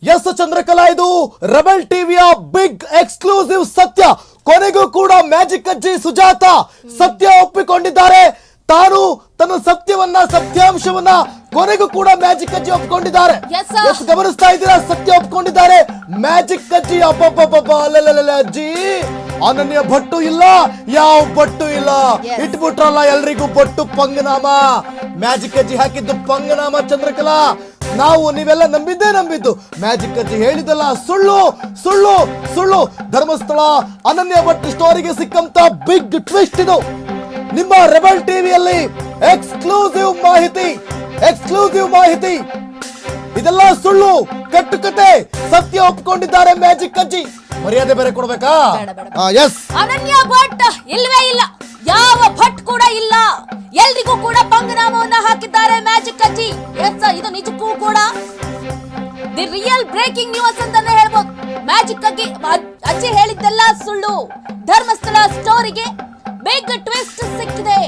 S Chandrakala, ಇದು rebel ಟಿವಿಯ big exclusive ಸತ್ಯ. ಕೊನೆಗೂ ಕೂಡ ಮ್ಯಾಜಿಕ್ ಅಜ್ಜಿ ಸುಜಾತ ಸತ್ಯ ಒಪ್ಪಿಕೊಂಡಿದ್ದಾರೆ. ತಾನು ತನ್ನ ಸತ್ಯಾಂಶವನ್ನ ಕೊನೆಗೂ ಕೂಡ ಮ್ಯಾಜಿಕ್ ಅಜ್ಜಿ ಒಪ್ಪಿಕೊಂಡಿದ್ದಾರೆ. ಎಸ್ ಗಮನಿಸ್ತಾ ಇದ್ದೀರಾ, ಸತ್ಯ ಒಪ್ಪಿಕೊಂಡಿದ್ದಾರೆ ಮ್ಯಾಜಿಕ್ ಅಜ್ಜಿ. ಅಜ್ಜಿ ಅನನ್ಯ ಭಟ್ಟು ಇಲ್ಲ, ಯಾವ ಭಟ್ಟು ಇಲ್ಲ, ಇಟ್ಬಿಟ್ರಲ್ಲ ಎಲ್ರಿಗೂ ಭಟ್ಟು ಪಂಗನಾಮ. ಮ್ಯಾಜಿಕ್ ಅಜ್ಜಿ ಹಾಕಿದ್ದು ಪಂಗನಾಮ ಚಂದ್ರಕಲಾ. ನಾವು ನೀವೆಲ್ಲ ನಂಬಿದ್ದು ಮ್ಯಾಜಿಕ್ ಅಜ್ಜಿ ಹೇಳಿದಲ್ಲ ಸುಳ್ಳು ಸುಳ್ಳು ಸುಳ್ಳು. ಧರ್ಮಸ್ಥಳ ಅನನ್ಯ ಭಟ್ ಸ್ಟೋರಿಗೆ ಸಿಕ್ಕಂತ ಬಿಗ್ ಟ್ವಿಸ್ಟ್ ಇದು. ನಿಮ್ಮ ರೆಬೆಲ್ ಟಿವಿಯಲ್ಲಿ ಎಕ್ಸ್ಕ್ಲೂಸಿವ್ ಮಾಹಿತಿ. ಇದೆಲ್ಲ ಸುಳ್ಳು, ಕಟ್ಟುಕತೆ, ಸತ್ಯ ಒಪ್ಪಿಕೊಂಡಿದ್ದಾರೆ ಮ್ಯಾಜಿಕ್ ಅಜ್ಜಿ. ಮರ್ಯಾದೆ ಬೇರೆ ಕೊಡ್ಬೇಕಾ? ಎಸ್, ಅನನ್ಯ ಭಟ್ ಇಲ್ವೇ ಇಲ್ಲ, ಯಾವ ಭಟ್ ಕೂಡ ಇಲ್ಲ, ಎಲ್ರಿಗೂ ಕೂಡ ಪಂಗನಾಮವನ್ನ ಹಾಕಿದ್ದಾರೆ ಮ್ಯಾಜಿಕ್ ಅಜ್ಜಿ. ಎಸ್, ಇದು ನಿಜಕ್ಕೂ ಕೂಡ ದಿ ರಿಯಲ್ ಬ್ರೇಕಿಂಗ್ ನ್ಯೂಸ್ ಅಂತಾನೆ ಹೇಳ್ಬೋದು. ಮ್ಯಾಜಿಕ್ ಅಜ್ಜಿ ಹೇಳಿದ್ದೆಲ್ಲ ಸುಳ್ಳು. ಧರ್ಮಸ್ಥಳ ಸ್ಟೋರಿಗೆ ಬಿಗ್ ಟ್ವಿಸ್ಟ್ ಸಿಕ್ಕಿದೆ.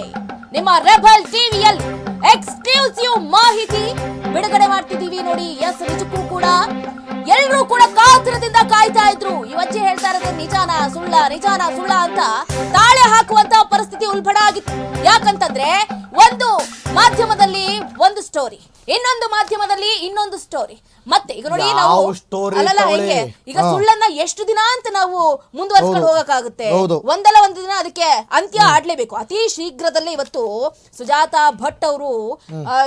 ನಿಮ್ಮ ರೆಬೆಲ್ ಟಿವಿಯಲ್ಲಿ ಎಕ್ಸ್ಕ್ಲೂಸಿವ್ ಮಾಹಿತಿ ಬಿಡುಗಡೆ ಮಾಡ್ತಿದೀವಿ ನೋಡಿ. ಎಸ್, ನಿಜಕ್ಕೂ ಕೂಡ ಎಲ್ಲರೂ ಕೂಡ ಕಾತರದಿಂದ ಕಾಯ್ತಾ ಇದ್ರು. ಈ ಅಜ್ಜಿ ಹೇಳ್ತಾ ಇರೋದು ನಿಜಾನ ಸುಳ್ಳ ಅಂತ ತಾಳೆ ಹಾಕುವಂತ ಪರಿಸ್ಥಿತಿ ಉಲ್ಬಣ ಆಗಿತ್ತು. ಯಾಕಂತಂದ್ರೆ ಒಂದು ಮಾಧ್ಯಮದಲ್ಲಿ ಒಂದು ಸ್ಟೋರಿ, ಇನ್ನೊಂದು ಮಾಧ್ಯಮದಲ್ಲಿ ಇನ್ನೊಂದು ಸ್ಟೋರಿ. ಮತ್ತೆ ಈಗ ನೋಡಿ, ನಾವು ಹೇಗೆ ಈಗ ಸುಳ್ಳನ್ನ ಎಷ್ಟು ದಿನ ಅಂತ ನಾವು ಮುಂದುವರ್ಸ್ಕೊಂಡು ಹೋಗಕ್ಕಾಗುತ್ತೆ? ಒಂದಲ್ಲ ಒಂದು ದಿನ ಅದಕ್ಕೆ ಅಂತ್ಯ ಆಡ್ಲೇಬೇಕು. ಅತಿ ಶೀಘ್ರದಲ್ಲೇ ಇವತ್ತು ಸುಜಾತ ಭಟ್ ಅವರು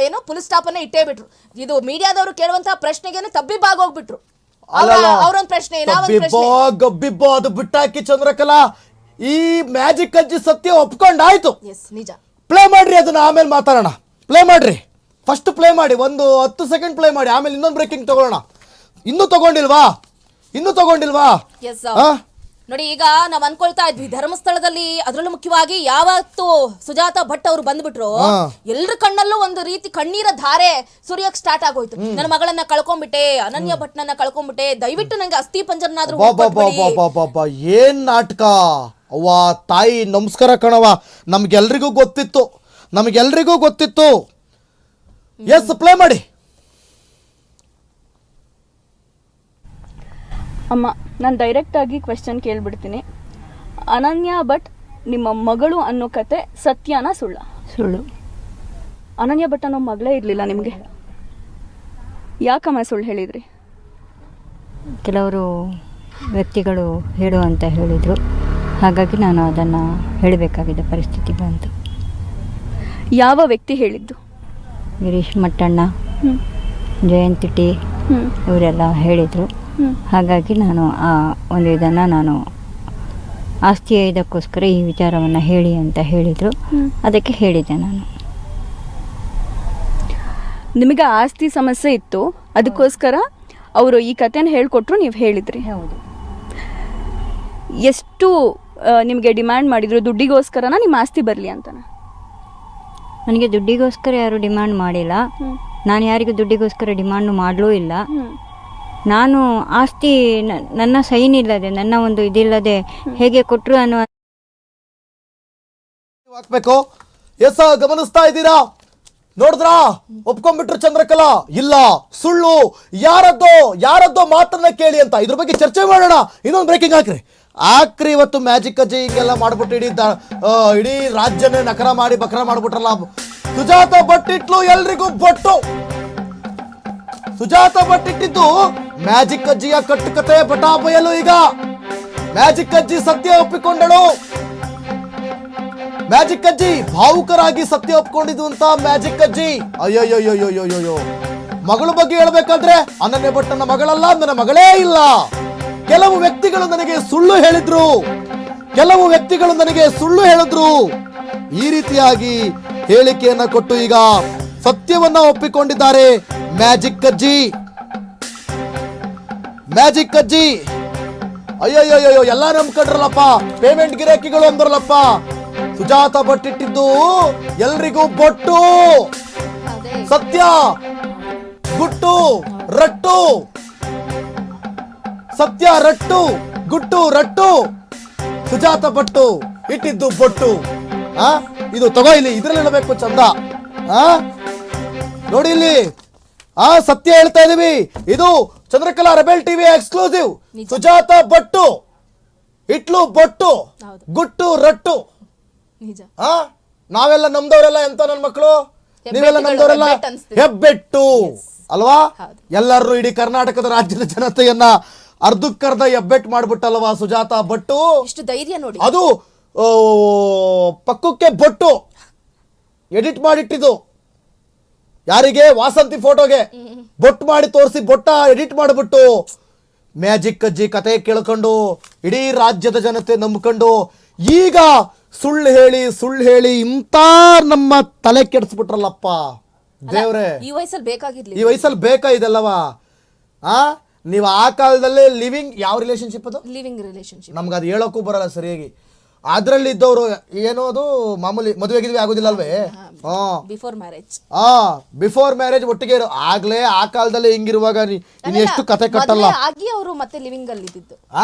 ಏನೋ ಫುಲ್ ಸ್ಟಾಪ್ ಅನ್ನ ಇಟ್ಟೇ ಬಿಟ್ರು. ಇದು ಮೀಡಿಯಾದವರು ಕೇಳುವಂತಹ ಪ್ರಶ್ನೆಗೆ ತಬ್ಬಿಬ್ಬಾಗೋಗ್ಬಿಟ್ರು. ಅವ್ರೊಂದ್ ಪ್ರಶ್ನೆ, ಗಬ್ಬಿಬ್ಬೋ ಅದು ಬಿಟ್ಟಾಕಿ ಚಂದ್ರಕಲಾ. ಈ ಮ್ಯಾಜಿಕ್ ಅಜ್ಜಿ ಸತ್ಯ ಒಪ್ಕೊಂಡಾಯ್ತು. ನಿಜ. ಪ್ಲೇ ಮಾಡ್ರಿ, ಅದನ್ನ ಆಮೇಲೆ ಮಾತಾಡೋಣ. ಪ್ಲೇ ಮಾಡ್ರಿ, ಫಸ್ಟ್ ಪ್ಲೇ ಮಾಡಿ, ಒಂದು 10 ಸೆಕೆಂಡ್ ಪ್ಲೇ ಮಾಡಿ, ಆಮೇಲೆ ಇನ್ನೊಂದು ಬ್ರೇಕಿಂಗ್ ತಗೊಳ್ಳೋಣ. ಇನ್ನೂ ತಗೊಂಡಿಲ್ವಾ? ನೋಡಿ, ಈಗ ನಾವ್ ಅನ್ಕೊಳ್ತಾ ಇದ್ವಿ ಧರ್ಮಸ್ಥಳದಲ್ಲಿ, ಅದರಲ್ಲೂ ಮುಖ್ಯವಾಗಿ ಯಾವತ್ತು ಸುಜಾತ ಭಟ್ ಅವರು ಬಂದ್ಬಿಟ್ರು, ಎಲ್ರ ಕಣ್ಣಲ್ಲೂ ಒಂದು ರೀತಿ ಕಣ್ಣೀರ ಧಾರೆ ಸುರಿಯಕ್ ಸ್ಟಾರ್ಟ್ ಆಗೋಯ್ತು. ನನ್ನ ಮಗಳನ್ನ ಕಳ್ಕೊಂಡ್ಬಿಟ್ಟೆ, ಅನನ್ಯ ಭಟ್ನನ್ನ ಕಳ್ಕೊಂಡ್ಬಿಟ್ಟೆ, ದಯವಿಟ್ಟು ನಂಗೆ ಅಸ್ಥಿ ಪಂಜರನಾದ್ರೂ. ಏನ್ ನಾಟಕ ಅವ್ವ ತಾಯಿ, ನಮಸ್ಕಾರ ಕಣವ. ನಮ್ಗೆಲ್ರಿಗೂ ಗೊತ್ತಿತ್ತು. ಎಸ್, ಪ್ಲೇ ಮಾಡಿ. ಅಮ್ಮ, ನಾನು ಡೈರೆಕ್ಟ್ ಆಗಿ ಕ್ವೆಶ್ಚನ್ ಕೇಳ್ಬಿಡ್ತೀನಿ. ಅನನ್ಯ ಭಟ್ ನಿಮ್ಮ ಮಗಳು ಅನ್ನೋ ಕತೆ ಸತ್ಯನಾ ಸುಳ್ಳು? ಅನನ್ಯ ಭಟ್ ಅನ್ನೋ ಮಗಳೇ ಇರಲಿಲ್ಲ ನಿಮಗೆ, ಯಾಕಮ್ಮ ಸುಳ್ಳು ಹೇಳಿದ್ರಿ? ಕೆಲವರು ವ್ಯಕ್ತಿಗಳು ಹೇಳು ಅಂತ ಹೇಳಿದರು, ಹಾಗಾಗಿ ನಾನು ಅದನ್ನು ಹೇಳಬೇಕಾಗಿದ್ದ ಪರಿಸ್ಥಿತಿ ಬಂತು. ಯಾವ ವ್ಯಕ್ತಿ ಹೇಳಿದ್ದು? ಗಿರೀಶ್ ಮಟ್ಟಣ್ಣ, ಜಯಂತಿ ಟಿ ಇವರೆಲ್ಲ ಹೇಳಿದರು. ಹಾಗಾಗಿ ನಾನು ಆ ಒಂದು ಇದನ್ನು ನಾನು ಆಸ್ತಿಯ ಇದಕ್ಕೋಸ್ಕರ ಈ ವಿಚಾರವನ್ನು ಹೇಳಿ ಅಂತ ಹೇಳಿದರು, ಅದಕ್ಕೆ ಹೇಳಿದ್ದೆ ನಾನು. ನಿಮಗೆ ಆಸ್ತಿ ಸಮಸ್ಯೆ ಇತ್ತು, ಅದಕ್ಕೋಸ್ಕರ ಅವರು ಈ ಕಥೆನ ಹೇಳ್ಕೊಟ್ರು, ನೀವು ಹೇಳಿದ್ರಿ. ಹೌದು. ಎಷ್ಟು ನಿಮಗೆ ಡಿಮ್ಯಾಂಡ್ ಮಾಡಿದ್ರು? ದುಡ್ಡಿಗೋಸ್ಕರನ ನಿಮ್ಮ ಆಸ್ತಿ ಬರಲಿ ಅಂತನ? ನನಗೆ ದುಡ್ಡಿಗೋಸ್ಕರ ಯಾರು ಡಿಮ್ಯಾಂಡ್ ಮಾಡಿಲ್ಲ, ನಾನು ಯಾರಿಗೂ ದುಡ್ಡಿಗೋಸ್ಕರ ಡಿಮ್ಯಾಂಡ್ ಮಾಡಲೂ ಇಲ್ಲ. ನಾನು ಆಸ್ತಿ ನನ್ನ ಸೈನ್ ಇಲ್ಲದೆ, ನನ್ನ ಒಂದು ಇದಿಲ್ಲದೆ ಹೇಗೆ ಕೊಟ್ಟರು ಅನ್ನುವ ಹಾಕ್ಬೇಕು. ಎಸ್, ಗಮನಿಸ್ತಾ ಇದ್ದೀರಾ, ನೋಡಿದ್ರಾ? ಒಪ್ಕೊಂಡ್ಬಿಟ್ರು ಚಂದ್ರಕಲಾ. ಇಲ್ಲ, ಸುಳ್ಳು, ಯಾರದ್ದೋ ಮಾತನ್ನ ಕೇಳಿ ಅಂತ. ಇದ್ರ ಬಗ್ಗೆ ಚರ್ಚೆ ಮಾಡೋಣ. ಇನ್ನೊಂದು ಬ್ರೇಕಿಂಗ್ ಹಾಕ್ರಿ. ಇವತ್ತು ಮ್ಯಾಜಿಕ್ ಅಜ್ಜಿ ಹಿಂಗೆಲ್ಲ ಮಾಡ್ಬಿಟ್ಟು ಇಡೀ ರಾಜ್ಯನೇ ನಕರ ಮಾಡಿ ಬಕರ ಮಾಡ್ಬಿಟ್ರಲ್ಲ. ಸುಜಾತ ಭಟ್ ಇಟ್ಲು ಎಲ್ರಿಗೂ ಬೊಟ್ಟು. ಸುಜಾತ ಭಟ್ ಇಟ್ಟಿದ್ದು ಮ್ಯಾಜಿಕ್ ಅಜ್ಜಿಯ ಕಟ್ಟುಕತೆ ಬಟಾ ಬಯಲು. ಈಗ ಮ್ಯಾಜಿಕ್ ಅಜ್ಜಿ ಸತ್ಯ ಒಪ್ಪಿಕೊಂಡಳು. ಮ್ಯಾಜಿಕ್ ಅಜ್ಜಿ ಭಾವುಕರಾಗಿ ಸತ್ಯ ಒಪ್ಕೊಂಡಿದ್ದು ಅಂತ ಮ್ಯಾಜಿಕ್ ಅಜ್ಜಿ. ಅಯ್ಯೋಯ್ಯೋಯ್ಯೋಯ್ಯೋಯ್ಯೋ, ಮಗಳ ಬಗ್ಗೆ ಹೇಳ್ಬೇಕಾದ್ರೆ ಅನನ್ಯ ಭಟ್ ನನ್ನ ಮಗಳಲ್ಲ, ನನ್ನ ಮಗಳೇ ಇಲ್ಲ. ಕೆಲವು ವ್ಯಕ್ತಿಗಳು ನನಗೆ ಸುಳ್ಳು ಹೇಳಿದ್ರು. ಈ ರೀತಿಯಾಗಿ ಹೇಳಿಕೆಯನ್ನ ಕೊಟ್ಟು ಈಗ ಸತ್ಯವನ್ನ ಒಪ್ಪಿಕೊಂಡಿದ್ದಾರೆ ಮ್ಯಾಜಿಕ್ ಅಜ್ಜಿ. ಅಯ್ಯಯ್ಯೋ, ಎಲ್ಲ ನಂಬ್ಕೊಂಡ್ರಲ್ಲಪ್ಪ, ಪೇಮೆಂಟ್ ಗಿರಾಕಿಗಳು ಅಂದ್ರಲ್ಲಪ್ಪ. ಸುಜಾತ ಭಟ್ ಇಟ್ಟಿದ್ದು ಎಲ್ರಿಗೂ ಬೊಟ್ಟು. ಸತ್ಯ ಗುಟ್ಟು ರಟ್ಟು, ಸತ್ಯ ರಟ್ಟು ಗುಟ್ಟು ರಟ್ಟು. ಸುಜಾತ ಭಟ್ಟು ಇಟ್ಟಿದ್ದು ಬೊಟ್ಟು. ಇದು ತಗೋ, ಇಲ್ಲಿ ಇದ್ರಲ್ಲಿ ಇಡಬೇಕು ಚಂದ. ನೋಡಿ ಇಲ್ಲಿ, ಸತ್ಯ ಹೇಳ್ತಾ ಇದೀವಿ. ಇದು ಚಂದ್ರಕಲಾ ರೆಬೆಲ್ ಟಿವಿ ಎಕ್ಸ್ಕ್ಲೂಸಿವ್. ನಿಜ. ಸುಜಾತ ಭಟ್ಟು ಇಟ್ಲು ಬೊಟ್ಟು ಹೌದು. ಗುಟ್ಟು ರಟ್ಟು. ನಿಜ. ನಾವೆಲ್ಲ ನಮ್ದವರೆಲ್ಲ ಎಂತ ನನ್ ಮಕ್ಕಳು, ನೀವೆಲ್ಲ ನಮ್ದವರೆಲ್ಲ ಹೆಬ್ಬೆಟ್ಟು ಅನ್ಸ್ತಿದೆ. ಹೆಬ್ಬೆಟ್ಟು ಅಲ್ವಾ? ಹೌದು. ಎಲ್ಲರೂ ಇಡೀ ಕರ್ನಾಟಕದ ರಾಜ್ಯದ ಜನತೆಯನ್ನ ಅರ್ಧಕ್ಕರ್ಧ ಹೆಬ್ಬೆಟ್ಟು ಮಾಡ್ಬಿಟ್ಟಲ್ವಾ ಸುಜಾತ ಭಟ್ಟು. ಇಷ್ಟು ಧೈರ್ಯ ನೋಡಿ. ಅದು ಪಕ್ಕಕ್ಕೆ ಬೊಟ್ಟು ಎಡಿಟ್ ಮಾಡಿಟ್ಟಿದ್ದು ಯಾರಿಗೆ? ವಾಸಂತಿ ಫೋಟೋಗೆ ಬೊಟ್ಟು ಮಾಡಿ ತೋರಿಸಿ ಬೊಟ್ಟ ಎಡಿಟ್ ಮಾಡಿಬಿಟ್ಟು ಮ್ಯಾಜಿಕ್ ಅಜ್ಜಿ ಕತೆ ಕೇಳ್ಕೊಂಡು ಇಡೀ ರಾಜ್ಯದ ಜನತೆ ನಂಬ್ಕೊಂಡು ಈಗ ಸುಳ್ಳು ಹೇಳಿ ಇಂಥ ನಮ್ಮ ತಲೆ ಕೆಡಿಸ್ಬಿಟ್ರಲ್ಲಪ್ಪ ದೇವ್ರೆ. ಈ ವಯಸ್ಸಲ್ಲಿ ಬೇಕಾಗಿರ್ಲಿ. ಈ ವಯಸ್ಸಲ್ಲಿ ಬೇಕಾ ಇದೆಲ್ಲವಾ? ನೀವು ಆ ಕಾಲದಲ್ಲೇ ಲಿವಿಂಗ್ ಯಾವ ರಿಲೇಶನ್ಶಿಪ್ ಅದು? Living relationship. ನಮ್ಗೆ ಅದು ಹೇಳೋಕ್ಕೂ ಬರಲ್ಲ ಸರಿಯಾಗಿ. ಅದ್ರಲ್ಲಿ ಇದ್ದವರು ಏನೋ ಅದು ಮಾಮೂಲಿ ಮದುವೆಗಿದ್ವಿ ಆಗೋದಿಲ್ಲ ಅಲ್ವೇ? Before marriage. ಬಿಫೋರ್ ಮ್ಯಾರೇಜ್ ಒಟ್ಟಿಗೆ ಇರೋ ಆಗ್ಲೇ ಆ ಕಾಲದಲ್ಲಿ ಹಿಂಗಿರುವಾಗ ಇನ್ನು ಎಷ್ಟು ಕತೆ ಕಟ್ಟಲ್ಲ. ಆಗಿ ಅವರು ಮತ್ತೆ ಲಿವಿಂಗ್ ಅಲ್ಲಿ ಇದ್ದಿದ್ದು.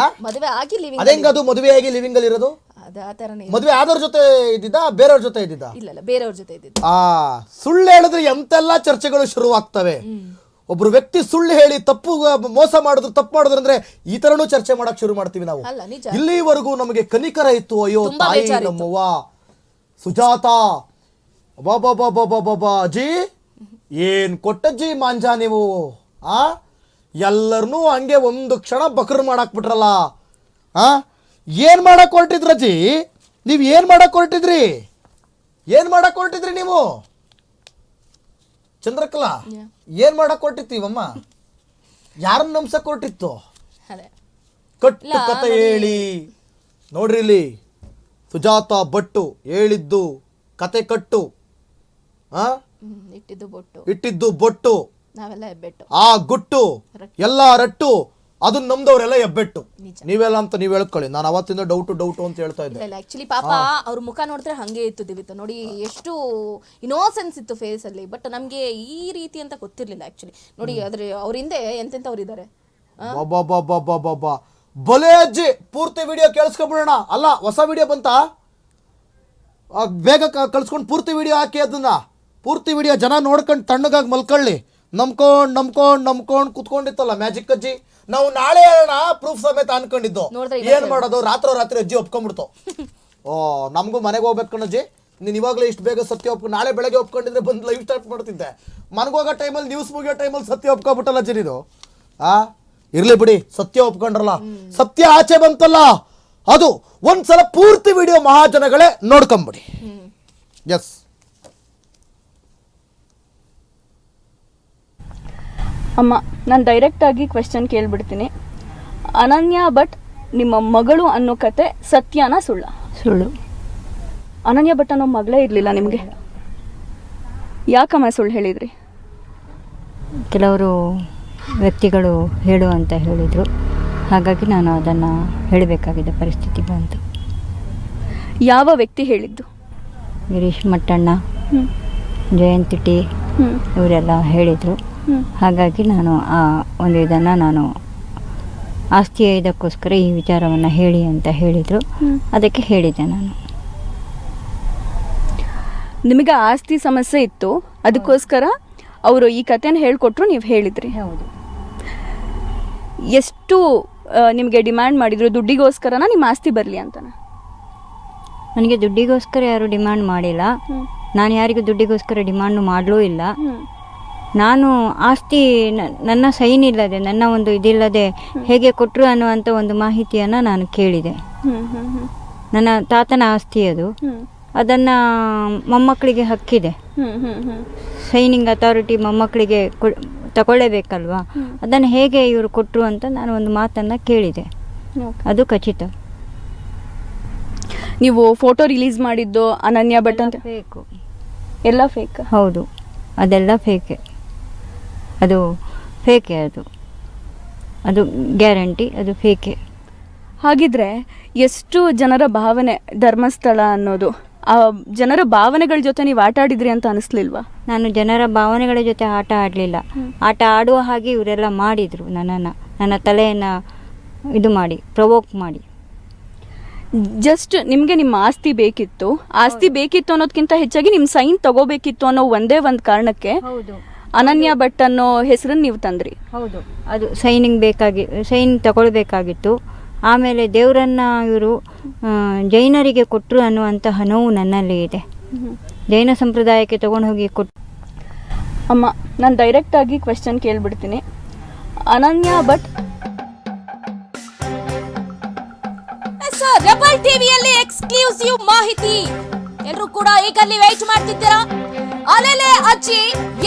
ಮದುವೆ ಆಗಿ ಲಿವಿಂಗ್. ಅದೇಂಗದು ಮದುವೆ ಆಗಿ ಲಿವಿಂಗ್ ಅಲ್ಲಿ ಇರೋದು? ಅದ ಆ ತರನೇ. ಮದುವೆ ಆದವ್ರ ಜೊತೆ ಇದ್ದಿದ್ದ ಬೇರೆಯವ್ರ ಜೊತೆ ಇದ್ದಿದ್ದ? ಇಲ್ಲ ಬೇರೆಯವ್ರ ಜೊತೆ ಇದ್ದಿದ್ದು. ಸುಳ್ಳು ಹೇಳಿದ್ರೆ ಎಂತೆಲ್ಲ ಚರ್ಚೆಗಳು ಶುರುವಾಗ್ತವೆ. ಒಬ್ರು ವ್ಯಕ್ತಿ ಸುಳ್ಳು ಹೇಳಿ ತಪ್ಪು ಮೋಸ ಮಾಡಿದ್ರು ತಪ್ಪು ಮಾಡಿದ್ರು ಅಂದ್ರೆ ಈ ತರನು ಚರ್ಚೆ ಮಾಡಕ್ ಶುರು ಮಾಡ್ತೀವಿ ನಾವು. ಅಲ್ಲ ನಿಜ. ಇಲ್ಲಿವರೆಗೂ ನಮಗೆ ಕನಿಕರ ಇತ್ತು. ಅಯ್ಯೋ ತಾಯಿ ನಮ್ಮವ್ವ ಸುಜಾತ ಅಜ್ಜಿ ಏನ್ ಕೊಟ್ಟಜ್ಜಿ ಮಾಂಜ ನೀವು. ಎಲ್ಲರನ್ನೂ ಹಂಗೆ ಒಂದು ಕ್ಷಣ ಬಕ್ರು ಮಾಡಾಕ್ ಬಿಟ್ರಲ್ಲ. ಏನ್ ಮಾಡಕ್ ಹೊರಟಿದ್ರಜ್ಜಿ? ನೀವ್ ಏನ್ ಮಾಡಕ್ ಹೊರಟಿದ್ರಿ? ಏನ್ ಮಾಡಕ್ ಹೊರಟಿದ್ರಿ ನೀವು? ಚಂದ್ರಕಲಾ ಏನ್ ಮಾಡಕ್ ಹೊರಟಿತ್ತು ಇವಮ್ಮ? ಯಾರನ್ನ ನಂಬ್ಸಕ್ ಹೊರಟಿತ್ತು? ಕಟ್ಟು ಕತೆ ಹೇಳಿ ನೋಡ್ರಿ ಇಲ್ಲಿ ಸುಜಾತ ಭಟ್ಟು ಹೇಳಿದ್ದು ಕತೆ ಕಟ್ಟು. ಇಟ್ಟಿದ್ದು ಬೊಟ್ಟು ನಾವೆಲ್ಲ ಹೆಬ್ಬೆಟ್ಟು. ಆ ಗುಟ್ಟು ಎಲ್ಲ ರಟ್ಟು ಅದನ್ನ ನಮ್ದವ್ರೆಲ್ಲ ಹೆಬ್ಬೆಟ್ಟು. ನೀವೆಲ್ಲ ಅಂತ ನೀವ್ ಹೇಳ್ಕೊಳ್ಳಿ. ನಾನು ಅವತ್ತಿಂದ ಡೌಟು ಅಂತ ಹೇಳ್ತಾ ಇದ್ದೆ. ಆಕ್ಚುಲಿ ಪಾಪ ಅವ್ರ ಮುಖ ನೋಡಿದ್ರೆ ಹಂಗೆ ಇತ್ತು ದಿವಿತ ನೋಡಿ, ಎಷ್ಟು ಇನೋಸೆನ್ಸ್ ಇತ್ತು ಫೇಸ್ ಅಲ್ಲಿ. ಬಟ್ ನಮ್ಗೆ ಈ ರೀತಿ ಅಂತ ಗೊತ್ತಿರ್ಲಿಲ್ಲ ಆಕ್ಚುಲಿ. ನೋಡಿ ಆದ್ರೆ ಅವ್ರ ಹಿಂದೆ ಎಂತೆಂತವ್ರು ಇದಾರೆ. ಬಲೆ ಅಜ್ಜಿ ಪೂರ್ತಿ ವಿಡಿಯೋ ಕೇಳಿಸ್ಕೊಂಡ್ಬಿಡೋಣ. ಅಲ್ಲ ಹೊಸ ವಿಡಿಯೋ ಬಂತಾ? ಬೇಗ ಕಳ್ಸ್ಕೊಂಡು ಪೂರ್ತಿ ವಿಡಿಯೋ ಹಾಕಿ. ಅದನ್ನ ಪೂರ್ತಿ ವಿಡಿಯೋ ಜನ ನೋಡ್ಕೊಂಡು ತಣ್ಣಗಾಗಿ ಮಲ್ಕೊಳ್ಳಿ. ನಂಬ್ಕೊಂಡು ಕುತ್ಕೊಂಡಿತ್ತಲ್ಲ ಮ್ಯಾಜಿಕ್ ಅಜ್ಜಿ. ನಾವು ನಾಳೆ ಹೇಳೋಣ ಪ್ರೂಫ್ ಸಮೇತ ಅನ್ಕೊಂಡಿದ್ದು. ಏನ್ ಮಾಡೋದು? ರಾತ್ರಿ ಅಜ್ಜಿ ಒಪ್ಕೊಂಡ್ಬಿಡ್ತು. ನಮಗೂ ಮನೆಗೆ ಹೋಗ್ಬೇಕು ಕಣಜ್ಜಿ, ನೀನು ಇವಾಗಲೇ ಇಷ್ಟು ಬೇಗ ಸತ್ಯ ಒಪ್ಕೊಂಡು ನಾಳೆ ಬೆಳಗ್ಗೆ ಒಪ್ಕೊಂಡಿದ್ರೆ ಬಂದು ಲೈವ್ ಸ್ಟಾರ್ಟ್ ಮಾಡ್ತಿದ್ದೆ. ಮನಗೋಗೋ ಟೈಮಲ್ಲಿ ನ್ಯೂಸ್ ಮುಗಿಯೋ ಟೈಮಲ್ಲಿ ಸತ್ಯ ಒಪ್ಕೊಂಡ್ಬಿಟ್ಟಲ್ಲ ಅಜ್ಜಿ ನೀನು. ಇರ್ಲಿ ಬಿಡಿ, ಸತ್ಯ ಒಪ್ಕೊಂಡ್ರಲ್ಲ, ಸತ್ಯ ಆಚೆ ಬಂತಲ್ಲ, ಅದು ಒಂದ್ಸಲ ಪೂರ್ತಿ ವಿಡಿಯೋ ಮಹಾಜನಗಳೇ ನೋಡ್ಕೊಂಬಿಡಿ. ಎಸ್ ಅಮ್ಮ, ನಾನು ಡೈರೆಕ್ಟಾಗಿ ಕ್ವೆಶ್ಚನ್ ಕೇಳ್ಬಿಡ್ತೀನಿ. ಅನನ್ಯ ಭಟ್ ನಿಮ್ಮ ಮಗಳು ಅನ್ನೋ ಕತೆ ಸತ್ಯನಾ ಸುಳ್ಳ? ಸುಳ್ಳು. ಅನನ್ಯ ಭಟ್ ಅನ್ನೋ ಮಗಳೇ ಇರಲಿಲ್ಲ ನಿಮಗೆ? ಯಾಕಮ್ಮ ಸುಳ್ಳು ಹೇಳಿದ್ರಿ? ಕೆಲವರು ವ್ಯಕ್ತಿಗಳು ಹೇಳು ಅಂತ ಹೇಳಿದರು, ಹಾಗಾಗಿ ನಾನು ಅದನ್ನು ಹೇಳಬೇಕಾಗಿದ್ದ ಪರಿಸ್ಥಿತಿ ಬಂತು. ಯಾವ ವ್ಯಕ್ತಿ ಹೇಳಿದ್ದು? ಗಿರೀಶ್ ಮಟ್ಟಣ್ಣ, ಜಯಂತಿ ಟಿ ಇವರೆಲ್ಲ ಹೇಳಿದರು. ಹಾಗಾಗಿ ನಾನು ಆ ಒಂದು ಇದನ್ನು ನಾನು ಆಸ್ತಿ ಇದಕ್ಕೋಸ್ಕರ ಈ ವಿಚಾರವನ್ನು ಹೇಳಿ ಅಂತ ಹೇಳಿದರು, ಅದಕ್ಕೆ ಹೇಳಿದ್ದೆ ನಾನು. ನಿಮಗೆ ಆಸ್ತಿ ಸಮಸ್ಯೆ ಇತ್ತು, ಅದಕ್ಕೋಸ್ಕರ ಅವರು ಈ ಕಥೆನ ಹೇಳ್ಕೊಟ್ರು, ನೀವು ಹೇಳಿದ್ರಿ. ಹೌದು. ಎಷ್ಟು ನಿಮಗೆ ಡಿಮ್ಯಾಂಡ್ ಮಾಡಿದ್ರು? ದುಡ್ಡಿಗೋಸ್ಕರನ ನಿಮ್ಮ ಆಸ್ತಿ ಬರಲಿ ಅಂತನ? ನನಗೆ ದುಡ್ಡಿಗೋಸ್ಕರ ಯಾರು ಡಿಮ್ಯಾಂಡ್ ಮಾಡಿಲ್ಲ. ನಾನು ಯಾರಿಗೂ ದುಡ್ಡಿಗೋಸ್ಕರ ಡಿಮ್ಯಾಂಡು ಮಾಡಲೂ ಇಲ್ಲ. ನಾನು ಆಸ್ತಿ ನನ್ನ ಸೈನ್ ಇಲ್ಲದೆ, ನನ್ನ ಒಂದು ಇದಿಲ್ಲದೆ ಹೇಗೆ ಕೊಟ್ಟರು ಅನ್ನುವಂಥ ಒಂದು ಮಾಹಿತಿಯನ್ನು ನಾನು ಕೇಳಿದೆ. ನನ್ನ ತಾತನ ಆಸ್ತಿ ಅದು, ಅದನ್ನು ಮೊಮ್ಮಕ್ಕಳಿಗೆ ಹಕ್ಕಿದೆ. ಸೈನಿಂಗ್ ಅಥಾರಿಟಿ ಮೊಮ್ಮಕ್ಕಳಿಗೆ ತಗೊಳ್ಳೇಬೇಕಲ್ವಾ, ಅದನ್ನು ಹೇಗೆ ಇವರು ಕೊಟ್ಟರು ಅಂತ ನಾನು ಒಂದು ಮಾತನ್ನು ಕೇಳಿದೆ. ಅದು ಖಚಿತ. ನೀವು ಫೋಟೋ ರಿಲೀಸ್ ಮಾಡಿದ್ದು ಅನನ್ಯ ಭಟ್ ಅಂತ? ಫೇಕು. ಎಲ್ಲ ಫೇಕ್? ಹೌದು, ಅದೆಲ್ಲ ಫೇಕೆ. ಅದು ಫೇಕೆ, ಅದು ಗ್ಯಾರಂಟಿ, ಅದು ಫೇಕೆ. ಹಾಗಿದ್ರೆ ಎಷ್ಟು ಜನರ ಭಾವನೆ ಧರ್ಮಸ್ಥಳ ಅನ್ನೋದು, ಆ ಜನರ ಭಾವನೆಗಳ ಜೊತೆ ನೀವು ಆಟ ಆಡಿದ್ರಿ ಅಂತ ಅನಿಸ್ಲಿಲ್ವಾ? ನಾನು ಜನರ ಭಾವನೆಗಳ ಜೊತೆ ಆಟ ಆಡಲಿಲ್ಲ. ಆಟ ಆಡುವ ಹಾಗೆ ಇವರೆಲ್ಲ ಮಾಡಿದರು ನನ್ನನ್ನು, ನನ್ನ ತಲೆಯನ್ನು ಇದು ಮಾಡಿ ಪ್ರವೋಕ್ ಮಾಡಿ. ಜಸ್ಟ್ ನಿಮಗೆ ನಿಮ್ಮ ಆಸ್ತಿ ಬೇಕಿತ್ತು, ಆಸ್ತಿ ಬೇಕಿತ್ತು ಅನ್ನೋದಕ್ಕಿಂತ ಹೆಚ್ಚಾಗಿ ನಿಮ್ಮ ಸೈನ್ ತಗೋಬೇಕಿತ್ತು ಅನ್ನೋ ಒಂದೇ ಒಂದು ಕಾರಣಕ್ಕೆ ಅನನ್ಯ ಭಟ್ ಅನ್ನೋ ಹೆಸರನ್ನು ನೀವು ತಂದ್ರಿ. ಹೌದು, ಅದು ಸೈನ್ ತಗೊಳ್ಬೇಕಾಗಿತ್ತು. ಆಮೇಲೆ ದೇವರನ್ನು ಇವರು ಜೈನರಿಗೆ ಕೊಟ್ಟರು ಅನ್ನುವಂತಹ ನೋವು ನನ್ನಲ್ಲಿ ಇದೆ. ಜೈನ ಸಂಪ್ರದಾಯಕ್ಕೆ ತಗೊಂಡು ಹೋಗಿ ಅಮ್ಮ, ನಾನು ಡೈರೆಕ್ಟ್ ಆಗಿ ಕ್ವೆಶ್ಚನ್ ಕೇಳ್ಬಿಡ್ತೀನಿ. ಅನನ್ಯ ಭಟ್ ರೆಬಲ್ ಟಿವಿಯಲ್ಲಿ ಎಕ್ಸ್ಕ್ಲೂಸಿವ್ ಮಾಹಿತಿ. ಎಲ್ಲರೂ ಕೂಡ ಈಗಲ್ಲಿ ವೇಟ್ ಮಾಡ್ತಿದ್ದೀರಾ. ಅಲೆಲೆ ಅಜ್ಜಿ,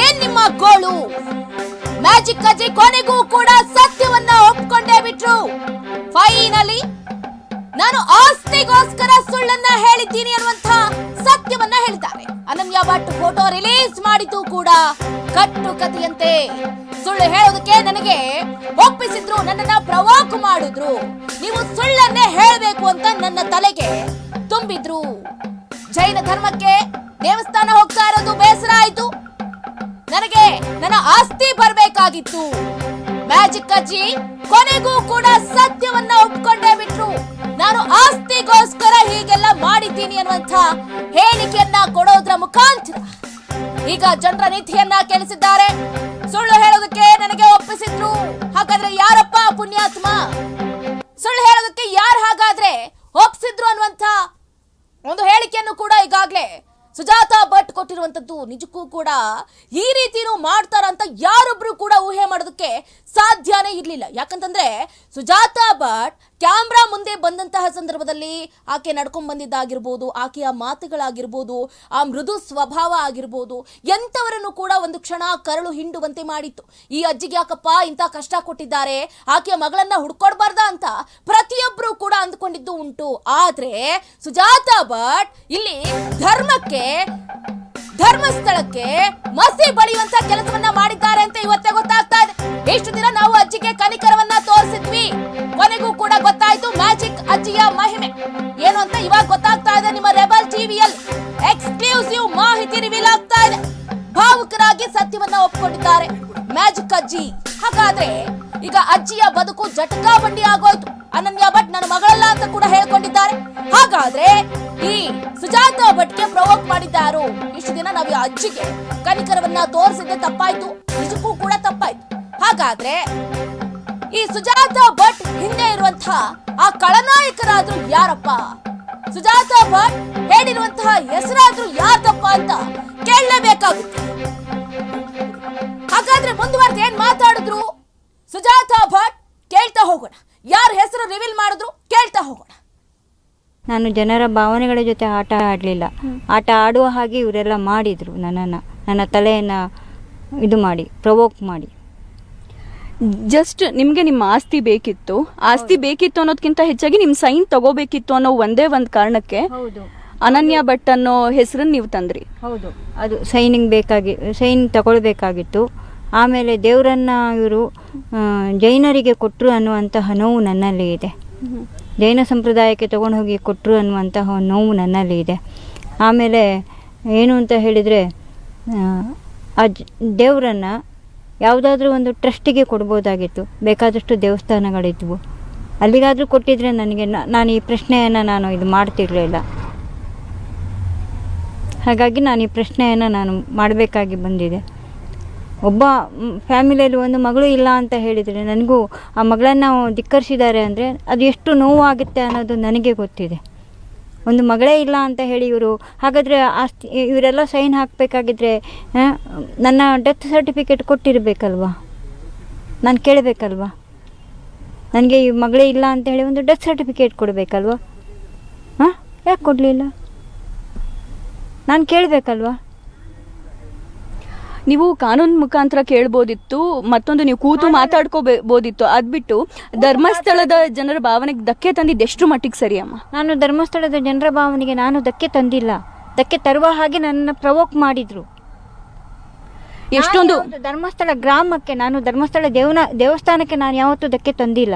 ಏನ್ ನಿಮ್ಮ ಗೋಳು? ಮ್ಯಾಜಿಕ್ ಅಜ್ಜಿ ಕೊನೆಗೂ ಕೂಡ ಸತ್ಯವನ್ನ ಒಪ್ಕೊಂಡೇ ಬಿಟ್ರು. ಫೈನಲಿ ನಾನು ಆಸ್ತಿಗೋಸ್ಕರ ಸುಳ್ಳನ್ನ ಹೇಳಿದ್ದೀನಿ ಅನ್ನುವಂತ ಸತ್ಯವನ್ನ ಹೇಳಿದ್ದಾರೆ. ಅನನ್ಯ ಭಟ್ ಫೋಟೋ ರಿಲೀಸ್ ಮಾಡಿದ್ದು ಕೂಡ ಕಟ್ಟು ಕಥೆಯಂತೆ. ಸುಳ್ಳು ಹೇಳೋದಕ್ಕೆ ನನಗೆ ಒಪ್ಪಿಸಿದ್ರು, ನನ್ನನ್ನ ಪ್ರವಾಕ್ ಮಾಡಿದ್ರು. ನೀವು ಸುಳ್ಳನ್ನೇ ಹೇಳಬೇಕು ಅಂತ ನನ್ನ ತಲೆಗೆ ತುಂಬಿದ್ರು. ಜೈನ ಧರ್ಮಕ್ಕೆ ದೇವಸ್ಥಾನ ಹೋಗ್ತಾ ಇರೋದು ಬೇಸರ ಆಯ್ತು. ನನಗೆ ನನ್ನ ಆಸ್ತಿ ಬರ್ಬೇಕಾಗಿತ್ತು. ಮ್ಯಾಜಿಕ್ ಅಜ್ಜಿ ಕೊನೆಗೂ ಕೂಡ ಸತ್ಯವನ್ನ ಒಪ್ಕೊಂಡೇ ಬಿಟ್ರು. ನಾನು ಆಸ್ತಿಗೋಸ್ಕರ ಹೀಗೆಲ್ಲ ಮಾಡಿದ್ದೀನಿ ಅನ್ನುವಂತ ಹೇಳಿಕೆಯನ್ನ ಕೊಡೋದ್ರ ಮುಖಾಂತರ ಈಗ ಜನರ ನೀತಿಯನ್ನ ಕೇಳಿಸಿದ್ದಾರೆ. ಸುಳ್ಳು ಹೇಳೋದಕ್ಕೆ ನನಗೆ ಒಪ್ಪಿಸಿದ್ರು. ಹಾಗಾದ್ರೆ ಯಾರಪ್ಪ ಪುಣ್ಯಾತ್ಮ? ಸುಳ್ಳು ಹೇಳೋದಕ್ಕೆ ಯಾರು ಹಾಗಾದ್ರೆ ಒಪ್ಪಿಸಿದ್ರು ಅನ್ನುವಂತ ಒಂದು ಹೇಳಿಕೆಯನ್ನು ಕೂಡ ಈಗಾಗಲೇ ಸುಜಾತಾ ಭಟ್ ಕೊಟ್ಟಿರುವಂತದ್ದು. ನಿಜಕ್ಕೂ ಕೂಡ ಈ ರೀತಿನೂ ಮಾಡ್ತಾರಂತ ಯಾರೊಬ್ರು ಕೂಡ ಊಹೆ ಮಾಡೋದಕ್ಕೆ ಸಾಧ್ಯನೇ ಇರ್ಲಿಲ್ಲ. ಯಾಕಂತಂದ್ರೆ ಸುಜಾತಾ ಭಟ್ ಕ್ಯಾಮ್ರಾ ಮುಂದೆ ಬಂದಂತಹ ಸಂದರ್ಭದಲ್ಲಿ ಆಕೆ ನಡ್ಕೊಂಡ್ ಬಂದಿದ್ದಾಗಿರ್ಬೋದು, ಆಕೆಯ ಮಾತುಗಳಾಗಿರ್ಬೋದು, ಆ ಮೃದು ಸ್ವಭಾವ ಆಗಿರ್ಬೋದು, ಎಂಥವರನ್ನು ಕೂಡ ಒಂದು ಕ್ಷಣ ಕರಳು ಹಿಂಡುವಂತೆ ಮಾಡಿತ್ತು. ಈ ಅಜ್ಜಿಗೆ ಯಾಕಪ್ಪ ಇಂಥ ಕಷ್ಟ ಕೊಟ್ಟಿದ್ದಾರೆ, ಆಕೆಯ ಮಗಳನ್ನ ಹುಡ್ಕೊಡ್ಬಾರ್ದ ಅಂತ ಪ್ರತಿಯೊಬ್ರು ಕೂಡ ಅಂದ್ಕೊಂಡಿದ್ದು ಉಂಟು. ಆದ್ರೆ ಸುಜಾತಾ ಭಟ್ ಇಲ್ಲಿ ಧರ್ಮಸ್ಥಳಕ್ಕೆ ಮಸಿ ಬಳಿಯುವಂತ ಕೆಲಸವನ್ನ ಮಾಡಿದ್ದಾರೆ ಅಂತ ಇವತ್ತೇ ಗೊತ್ತಾಗ್ತಾ ಇದೆ. ಇಷ್ಟು ದಿನ ನಾವು ಅಜ್ಜಿಗೆ ಕನಿಕರವನ್ನ ತೋರಿಸಿದ್ವಿ. ಕೊನೆಗೂ ಕೂಡ ಗೊತ್ತಾಯ್ತು ಮ್ಯಾಜಿಕ್ ಅಜ್ಜಿಯ ಮಹಿಮೆ ಏನು ಅಂತ. ಇವಾಗ ಗೊತ್ತಾಗ್ತಾ ಇದೆ. ನಿಮ್ಮ ರೆಬಲ್ ಟಿವಿಯಲ್ಲಿ ಎಕ್ಸ್ಕ್ಲೂಸಿವ್ ಮಾಹಿತಿ ರಿವೀಲ್ ಆಗ್ತಾ ಇದೆ. ಭಾವುಕರಾಗಿ ಸತ್ಯವನ್ನ ಒಪ್ಪಿಕೊಂಡಿದ್ದಾರೆ ಮ್ಯಾಜಿಕ್ ಅಜ್ಜಿ. ಹಾಗಾದ್ರೆ ಈಗ ಅಜ್ಜಿಯ ಬದುಕು ಜಟಕಾ ಬಂಡಿ ಆಗೋಯ್ತು. ಅನನ್ಯ ಭಟ್ ನನ್ನ ಮಗಳಲ್ಲ ಅಂತ ಕೂಡ ಹೇಳ್ಕೊಂಡಿದ್ದಾರೆ. ಹಾಗಾದ್ರೆ ಈ ಸುಜಾತಾ ಭಟ್ಗೆ ಪ್ರವೋಕ್ ಮಾಡಿದ್ದಾರು. ಇಷ್ಟು ದಿನ ನಾವು ಈ ಅಜ್ಜಿಗೆ ಕನಿಕರವನ್ನ ತೋರಿಸಿದ್ದೆ ತಪ್ಪಾಯ್ತು, ನಿಜಕ್ಕೂ ಕೂಡ ತಪ್ಪಾಯ್ತು. ಹಾಗಾದ್ರೆ ಈ ಸುಜಾತಾ ಭಟ್ ಹಿಂದೆ ಇರುವಂತಹ ಆ ಖಳನಾಯಕರಾದ್ರೂ ಯಾರಪ್ಪ? ಸುಜಾತಾ ಭಟ್ ಹೇಳಿರುವಂತಹ ಹೆಸರಾದ್ರೂ ಯಾರ್ದಪ್ಪ ಅಂತ ಕೇಳಲೇಬೇಕಾಗುತ್ತೆ. ಹಾಗಾದ್ರೆ ಮುಂದುವರೆದು ಏನ್ ಮಾತಾಡಿದ್ರು ಸುಜಾತಾ ಭಟ್ ಕೇಳ್ತಾ ಹೋಗೋಣ. ಯಾರ ಹೆಸರು ರಿವೀಲ್ ಮಾಡಿದ್ರು ಕೇಳ್ತಾ ಹೋಗೋಣ. ನಾನು ಜನರ ಭಾವನೆಗಳ ಜೊತೆ ಆಟ ಆಡಲಿಲ್ಲ. ಆಟ ಆಡುವ ಹಾಗೆ ಇವರೆಲ್ಲ ಮಾಡಿದರು. ನನ್ನ ತಲೆಯನ್ನು ಇದು ಮಾಡಿ ಪ್ರವೋಕ್ ಮಾಡಿ. ಜಸ್ಟ್ ನಿಮಗೆ ನಿಮ್ಮ ಆಸ್ತಿ ಬೇಕಿತ್ತು ಅನ್ನೋದಕ್ಕಿಂತ ಹೆಚ್ಚಾಗಿ ನಿಮ್ಮ ಸೈನ್ ತಗೋಬೇಕಿತ್ತು ಅನ್ನೋ ಒಂದೇ ಒಂದು ಕಾರಣಕ್ಕೆ ಅನನ್ಯ ಭಟ್ ಅನ್ನೋ ಹೆಸರನ್ನು ನೀವು ತಂದ್ರಿ. ಹೌದು, ಅದು ಸೈನ್ ತಗೊಳ್ಬೇಕಾಗಿತ್ತು. ಆಮೇಲೆ ದೇವರನ್ನು ಇವರು ಜೈನರಿಗೆ ಕೊಟ್ಟರು ಅನ್ನುವಂತಹ ನೋವು ನನ್ನಲ್ಲಿ ಇದೆ. ಜೈನ ಸಂಪ್ರದಾಯಕ್ಕೆ ತಗೊಂಡು ಹೋಗಿ ಕೊಟ್ಟರು ಅನ್ನುವಂತಹ ನೋವು ನನ್ನಲ್ಲಿ ಇದೆ. ಆಮೇಲೆ ಏನು ಅಂತ ಹೇಳಿದರೆ, ಆ ದೇವರನ್ನು ಯಾವುದಾದ್ರೂ ಒಂದು ಟ್ರಸ್ಟಿಗೆ ಕೊಡ್ಬೋದಾಗಿತ್ತು. ಬೇಕಾದಷ್ಟು ದೇವಸ್ಥಾನಗಳಿದ್ವು, ಅಲ್ಲಿಗಾದರೂ ಕೊಟ್ಟಿದ್ರೆ ನನಗೆ ನಾನು ಈ ಪ್ರಶ್ನೆಯನ್ನು ನಾನು ಇದು ಮಾಡ್ತಿರಲಿಲ್ಲ. ಹಾಗಾಗಿ ನಾನು ಈ ಪ್ರಶ್ನೆಯನ್ನು ನಾನು ಮಾಡಬೇಕಾಗಿ ಬಂದಿದೆ. ಒಬ್ಬ ಫ್ಯಾಮಿಲಿಯಲ್ಲಿ ಒಂದು ಮಗಳು ಇಲ್ಲ ಅಂತ ಹೇಳಿದರೆ, ನನಗೂ ಆ ಮಗಳನ್ನು ಧಿಕ್ಕರಿಸಿದ್ದಾರೆ ಅಂದರೆ ಅದು ಎಷ್ಟು ನೋವಾಗುತ್ತೆ ಅನ್ನೋದು ನನಗೆ ಗೊತ್ತಿದೆ. ಒಂದು ಮಗಳೇ ಇಲ್ಲ ಅಂತ ಹೇಳಿ ಇವರು ಹಾಗಾದರೆ ಆಸ್ತಿ ಇವರೆಲ್ಲ ಸೈನ್ ಹಾಕಬೇಕಾಗಿದ್ರೆ ನನ್ನ ಡೆತ್ ಸರ್ಟಿಫಿಕೇಟ್ ಕೊಟ್ಟಿರಬೇಕಲ್ವಾ? ನಾನು ಕೇಳಬೇಕಲ್ವಾ? ನನಗೆ ಈ ಮಗಳೇ ಇಲ್ಲ ಅಂತ ಹೇಳಿ ಒಂದು ಡೆತ್ ಸರ್ಟಿಫಿಕೇಟ್ ಕೊಡಬೇಕಲ್ವಾ? ಹಾಂ, ಯಾಕೆ ಕೊಡಲಿಲ್ಲ? ನಾನು ಕೇಳಬೇಕಲ್ವಾ? ನೀವು ಕಾನೂನು ಮುಖಾಂತರ ಕೇಳ್ಬೋದಿತ್ತು, ಮತ್ತೊಂದು ನೀವು ಕೂತು ಮಾತಾಡ್ಕೋಬೋದಿತ್ತು. ಅದ್ಬಿಟ್ಟು ಧರ್ಮಸ್ಥಳದ ಜನರ ಭಾವನೆಗೆ ಧಕ್ಕೆ ತಂದಿದ್ದು ಎಷ್ಟು ಮಟ್ಟಿಗೆ ಸರಿ ಅಮ್ಮ? ನಾನು ಧರ್ಮಸ್ಥಳದ ಜನರ ಭಾವನೆಗೆ ನಾನು ಧಕ್ಕೆ ತಂದಿಲ್ಲ. ಧಕ್ಕೆ ತರುವ ಹಾಗೆ ನನ್ನ ಪ್ರವೋಕ್ ಮಾಡಿದ್ರು. ಎಷ್ಟೊಂದು ಧರ್ಮಸ್ಥಳ ಗ್ರಾಮಕ್ಕೆ, ನಾನು ಧರ್ಮಸ್ಥಳ ದೇವಸ್ಥಾನಕ್ಕೆ ನಾನು ಯಾವತ್ತೂ ಧಕ್ಕೆ ತಂದಿಲ್ಲ.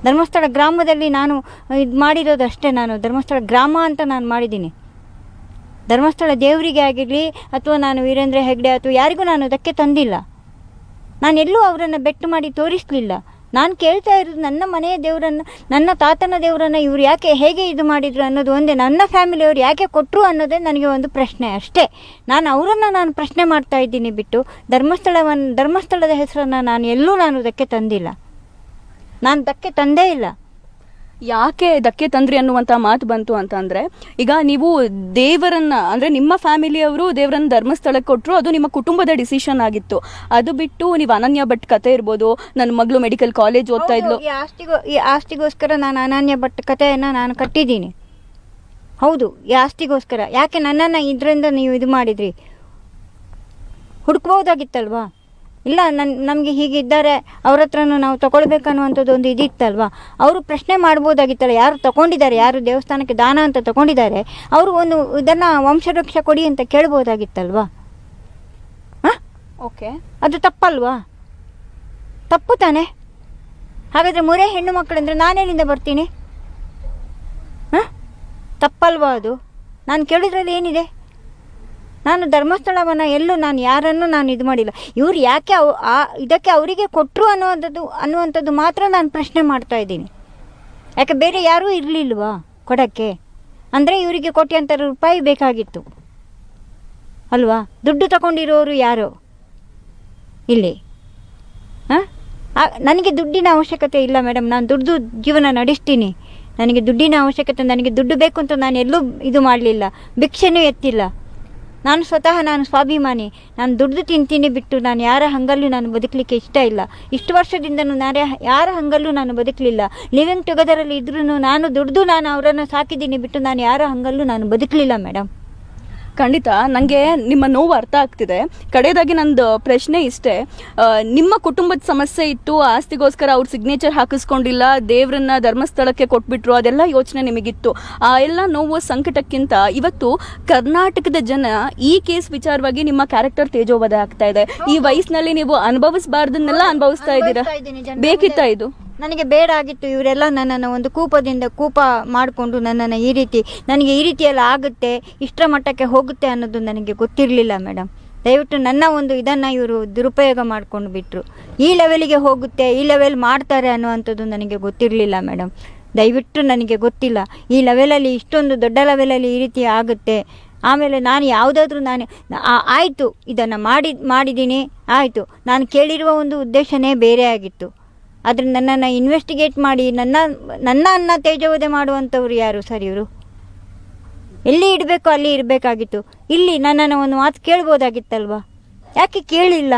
ಧರ್ಮಸ್ಥಳ ಗ್ರಾಮದಲ್ಲಿ ನಾನು ಇದು ಮಾಡಿರೋದು ಅಷ್ಟೇ. ನಾನು ಧರ್ಮಸ್ಥಳ ಗ್ರಾಮ ಅಂತ ನಾನು ಮಾಡಿದ್ದೀನಿ. ಧರ್ಮಸ್ಥಳ ದೇವರಿಗೆ ಆಗಿರಲಿ ಅಥವಾ ನಾನು ವೀರೇಂದ್ರ ಹೆಗ್ಡೆ ಅಥವಾ ಯಾರಿಗೂ ನಾನು ಧಕ್ಕೆ ತಂದಿಲ್ಲ. ನಾನು ಎಲ್ಲೂ ಅವರನ್ನು ಬೆಟ್ಟು ಮಾಡಿ ತೋರಿಸಲಿಲ್ಲ. ನಾನು ಕೇಳ್ತಾ ಇರೋದು ನನ್ನ ಮನೆಯ ದೇವರನ್ನು, ನನ್ನ ತಾತನ ದೇವರನ್ನು ಇವ್ರು ಯಾಕೆ ಹೇಗೆ ಇದು ಮಾಡಿದ್ರು ಅನ್ನೋದು ಒಂದೇ, ನನ್ನ ಫ್ಯಾಮಿಲಿಯವ್ರು ಯಾಕೆ ಕೊಟ್ಟರು ಅನ್ನೋದೇ ನನಗೆ ಒಂದು ಪ್ರಶ್ನೆ ಅಷ್ಟೇ. ನಾನು ಅವರನ್ನು ನಾನು ಪ್ರಶ್ನೆ ಮಾಡ್ತಾ ಇದ್ದೀನಿ ಬಿಟ್ಟು ಧರ್ಮಸ್ಥಳದ ಹೆಸರನ್ನು ನಾನು ಎಲ್ಲೂ ನಾನು ಧಕ್ಕೆ ತಂದಿಲ್ಲ, ನಾನು ಧಕ್ಕೆ ತಂದೇ ಇಲ್ಲ. ಯಾಕೆ ಧಕ್ಕೆ ತಂದ್ರಿ ಅನ್ನುವಂಥ ಮಾತು ಬಂತು ಅಂತ ಅಂದರೆ, ಈಗ ನೀವು ದೇವರನ್ನ ಅಂದರೆ ನಿಮ್ಮ ಫ್ಯಾಮಿಲಿಯವರು ದೇವರನ್ನ ಧರ್ಮಸ್ಥಳಕ್ಕೆ ಕೊಟ್ಟರು, ಅದು ನಿಮ್ಮ ಕುಟುಂಬದ ಡಿಸಿಷನ್ ಆಗಿತ್ತು. ಅದು ಬಿಟ್ಟು ನೀವು ಅನನ್ಯ ಭಟ್ ಕತೆ ಇರ್ಬೋದು, ನನ್ನ ಮಗಳು ಮೆಡಿಕಲ್ ಕಾಲೇಜ್ ಓದ್ತಾ ಇದ್ಲು, ಈ ಆಸ್ತಿಗೋಸ್ಕರ ನಾನು ಅನನ್ಯ ಭಟ್ ಕಥೆಯನ್ನು ನಾನು ಕಟ್ಟಿದ್ದೀನಿ. ಹೌದು, ಈ ಆಸ್ತಿಗೋಸ್ಕರ. ಯಾಕೆ ನನ್ನನ್ನು ಇದರಿಂದ ನೀವು ಇದು ಮಾಡಿದ್ರಿ? ಹುಡುಕ್ಬೋದಾಗಿತ್ತಲ್ವಾ? ಇಲ್ಲ, ನಮಗೆ ಹೀಗಿದ್ದಾರೆ, ಅವ್ರ ಹತ್ರನೂ ನಾವು ತಗೊಳ್ಬೇಕನ್ನುವಂಥದ್ದು ಒಂದು ಇದಿತ್ತಲ್ವ. ಅವರು ಪ್ರಶ್ನೆ ಮಾಡ್ಬೋದಾಗಿತ್ತಲ್ಲ, ಯಾರು ತಗೊಂಡಿದ್ದಾರೆ, ಯಾರು ದೇವಸ್ಥಾನಕ್ಕೆ ದಾನ ಅಂತ ತಗೊಂಡಿದ್ದಾರೆ, ಅವರು ಒಂದು ಇದನ್ನು ವಂಶವೃಕ್ಷ ಕೊಡಿ ಅಂತ ಕೇಳ್ಬೋದಾಗಿತ್ತಲ್ವಾ? ಹಾಂ, ಓಕೆ, ಅದು ತಪ್ಪಲ್ವಾ? ತಪ್ಪು ತಾನೆ? ಹಾಗಾದರೆ ಮೂರೇ ಹೆಣ್ಣು ಮಕ್ಕಳಂದರೆ ನಾನೆಲ್ಲಿಂದ ಬರ್ತೀನಿ? ಹಾಂ, ತಪ್ಪಲ್ವಾ ಅದು? ನಾನು ಕೇಳಿದ್ರಲ್ಲಿ ಏನಿದೆ? ನಾನು ಧರ್ಮಸ್ಥಳವನ್ನು ಎಲ್ಲೂ ನಾನು ಯಾರನ್ನು ನಾನು ಇದು ಮಾಡಿಲ್ಲ. ಇವ್ರು ಯಾಕೆ ಇದಕ್ಕೆ ಅವರಿಗೆ ಕೊಟ್ಟರು ಅನ್ನುವಂಥದ್ದು ಮಾತ್ರ ನಾನು ಪ್ರಶ್ನೆ ಮಾಡ್ತಾ ಇದ್ದೀನಿ. ಯಾಕೆ ಬೇರೆ ಯಾರೂ ಇರಲಿಲ್ವಾ ಕೊಡೋಕ್ಕೆ? ಅಂದರೆ ಇವರಿಗೆ ಕೋಟ್ಯಾಂತರ ರೂಪಾಯಿ ಬೇಕಾಗಿತ್ತು ಅಲ್ವಾ? ದುಡ್ಡು ತಗೊಂಡಿರೋರು ಯಾರು ಇಲ್ಲಿ? ಹಾಂ, ನನಗೆ ದುಡ್ಡಿನ ಅವಶ್ಯಕತೆ ಇಲ್ಲ ಮೇಡಮ್, ನಾನು ದುಡ್ಡು ಜೀವನ ನಡೆಸ್ತೀನಿ. ನನಗೆ ದುಡ್ಡಿನ ಅವಶ್ಯಕತೆ, ನನಗೆ ದುಡ್ಡು ಬೇಕು ಅಂತ ನಾನು ಎಲ್ಲೂ ಇದು ಮಾಡಲಿಲ್ಲ, ಭಿಕ್ಷೆನೂ ಎತ್ತಿಲ್ಲ. ನಾನು ಸ್ವತಃ ನಾನು ಸ್ವಾಭಿಮಾನಿ, ನಾನು ದುಡ್ದು ತಿಂತೀನಿ ಬಿಟ್ಟು ನಾನು ಯಾರ ಹಂಗಲ್ಲೂ ನಾನು ಬದುಕಲಿಕ್ಕೆ ಇಷ್ಟ ಇಲ್ಲ. ಇಷ್ಟು ವರ್ಷದಿಂದನೂ ನಾನು ಯಾರ ಹಂಗಲ್ಲೂ ನಾನು ಬದುಕಲಿಲ್ಲ. ಲಿವಿಂಗ್ ಟುಗೆದರಲ್ಲಿ ಇದ್ರೂ ನಾನು ದುಡ್ದು ನಾನು ಅವರನ್ನು ಸಾಕಿದ್ದೀನಿ ಬಿಟ್ಟು ನಾನು ಯಾರ ಹಂಗಲ್ಲೂ ನಾನು ಬದುಕಲಿಲ್ಲ ಮೇಡಮ್. ಖಂಡಿತ ನನಗೆ ನಿಮ್ಮ ನೋವು ಅರ್ಥ ಆಗ್ತಿದೆ. ಕಡೆಯದಾಗಿ ನಂದು ಪ್ರಶ್ನೆ ಇಷ್ಟೇ, ನಿಮ್ಮ ಕುಟುಂಬದ ಸಮಸ್ಯೆ ಇತ್ತು, ಆಸ್ತಿಗೋಸ್ಕರ ಅವ್ರ ಸಿಗ್ನೇಚರ್ ಹಾಕಿಸ್ಕೊಂಡಿಲ್ಲ, ದೇವರನ್ನ ಧರ್ಮಸ್ಥಳಕ್ಕೆ ಕೊಟ್ಬಿಟ್ರು, ಅದೆಲ್ಲ ಯೋಚನೆ ನಿಮಗಿತ್ತು. ಆ ಎಲ್ಲ ನೋವು ಸಂಕಟಕ್ಕಿಂತ ಇವತ್ತು ಕರ್ನಾಟಕದ ಜನ ಈ ಕೇಸ್ ವಿಚಾರವಾಗಿ ನಿಮ್ಮ ಕ್ಯಾರೆಕ್ಟರ್ ತೇಜೋವಧ ಆಗ್ತಾ ಇದೆ. ಈ ವಯಸ್ಸಿನಲ್ಲಿ ನೀವು ಅನುಭವಿಸಬಾರ್ದನ್ನೆಲ್ಲ ಅನುಭವಿಸ್ತಾ ಇದ್ದೀರಾ. ಬೇಕಿತ್ತ ಇದು? ನನಗೆ ಬೇಡ ಆಗಿತ್ತು. ಇವರೆಲ್ಲ ನನ್ನನ್ನು ಒಂದು ಕೂಪ ಮಾಡಿಕೊಂಡು ನನ್ನನ್ನು ನನಗೆ ಈ ರೀತಿಯೆಲ್ಲ ಆಗುತ್ತೆ, ಇಷ್ಟರ ಮಟ್ಟಕ್ಕೆ ಹೋಗುತ್ತೆ ಅನ್ನೋದು ನನಗೆ ಗೊತ್ತಿರಲಿಲ್ಲ ಮೇಡಮ್. ದಯವಿಟ್ಟು ನನ್ನ ಒಂದು ಇದನ್ನು ಇವರು ದುರುಪಯೋಗ ಮಾಡ್ಕೊಂಡು ಬಿಟ್ಟರು. ಈ ಲೆವೆಲಿಗೆ ಹೋಗುತ್ತೆ, ಈ ಲೆವೆಲ್ ಮಾಡ್ತಾರೆ ಅನ್ನುವಂಥದ್ದು ನನಗೆ ಗೊತ್ತಿರಲಿಲ್ಲ ಮೇಡಮ್. ದಯವಿಟ್ಟು ನನಗೆ ಗೊತ್ತಿಲ್ಲ ಈ ಲೆವೆಲಲ್ಲಿ, ಇಷ್ಟೊಂದು ದೊಡ್ಡ ಲೆವೆಲಲ್ಲಿ ಈ ರೀತಿ ಆಗುತ್ತೆ. ಆಮೇಲೆ ನಾನು ಯಾವುದಾದ್ರೂ ಆಯಿತು, ಇದನ್ನು ಮಾಡಿದ್ದೀನಿ ಆಯಿತು, ನಾನು ಕೇಳಿರುವ ಒಂದು ಉದ್ದೇಶನೇ ಬೇರೆ ಆಗಿತ್ತು. ಆದರೆ ನನ್ನನ್ನು ಇನ್ವೆಸ್ಟಿಗೇಟ್ ಮಾಡಿ ನನ್ನ ತೇಜೋವಧೆ ಮಾಡುವಂಥವ್ರು ಯಾರು ಸರ್? ಇವರು ಎಲ್ಲಿ ಇಡಬೇಕು ಅಲ್ಲಿ ಇರಬೇಕಾಗಿತ್ತು. ಇಲ್ಲಿ ನನ್ನನ್ನು ಒಂದು ಮಾತು ಕೇಳ್ಬೋದಾಗಿತ್ತಲ್ವ? ಯಾಕೆ ಕೇಳಿಲ್ಲ?